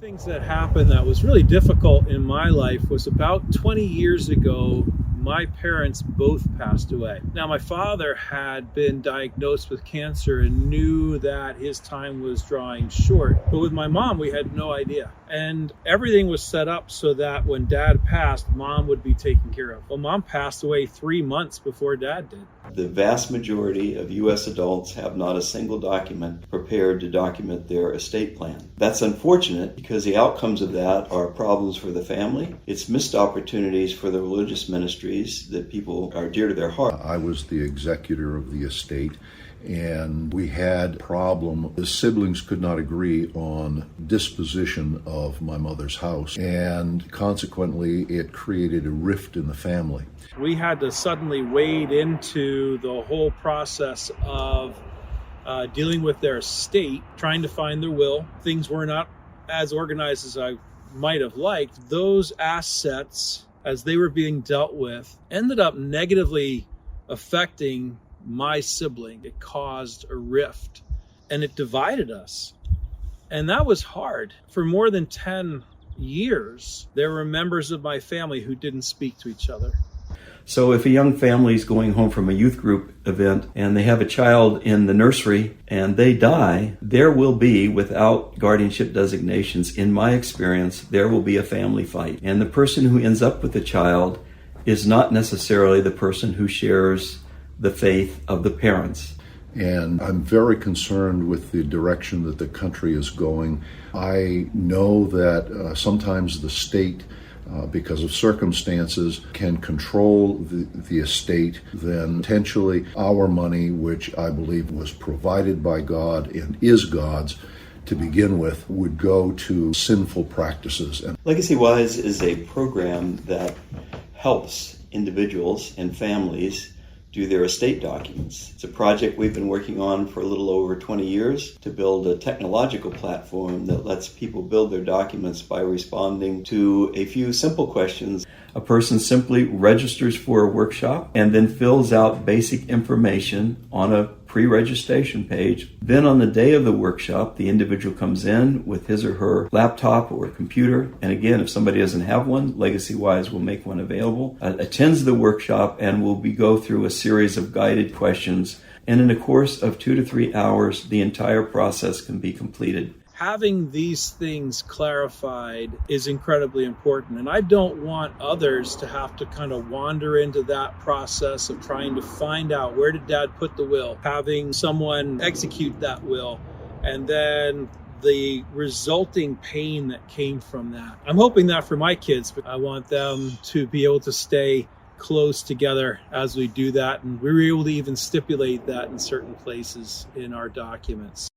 Things that happened that was really difficult in my life was about 20 years ago, my parents both passed away. Now, my father had been diagnosed with cancer and knew that his time was drawing short. But with my mom, we had no idea. And everything was set up so that when Dad passed, Mom would be taken care of. Well, Mom passed away 3 months before Dad did. The vast majority of U.S. adults have not a single document prepared to document their estate plan. That's unfortunate because the outcomes of that are problems for the family. It's missed opportunities for the religious ministries that people are dear to their heart. I was the executor of the estate, and we had a problem. The siblings could not agree on disposition of my mother's house, and consequently it created a rift in the family. We had to suddenly wade into the whole process of dealing with their estate, trying to find their will. Things were not as organized as I might have liked. Those assets, as they were being dealt with, ended up negatively affecting my sibling. It caused a rift and it divided us. And that was hard. For more than 10 years, there were members of my family who didn't speak to each other. So if a young family is going home from a youth group event and they have a child in the nursery and they die, there will be, without guardianship designations, in my experience, there will be a family fight. And the person who ends up with the child is not necessarily the person who shares the faith of the parents. And I'm very concerned with the direction that the country is going. I know that sometimes the state, because of circumstances, can control the estate, then potentially our money, which I believe was provided by God and is God's to begin with, would go to sinful practices. And LegacyWise is a program that helps individuals and families do their estate documents. It's a project we've been working on for a little over 20 years to build a technological platform that lets people build their documents by responding to a few simple questions. A person simply registers for a workshop and then fills out basic information on a pre-registration page. Then on the day of the workshop, the individual comes in with his or her laptop or computer. And again, if somebody doesn't have one, LegacyWise will make one available. Attends the workshop and will go through a series of guided questions. And in a course of 2 to 3 hours, the entire process can be completed. Having these things clarified is incredibly important. And I don't want others to have to kind of wander into that process of trying to find out, where did Dad put the will? Having someone execute that will, and then the resulting pain that came from that. I'm hoping that for my kids, but I want them to be able to stay close together as we do that. And we were able to even stipulate that in certain places in our documents.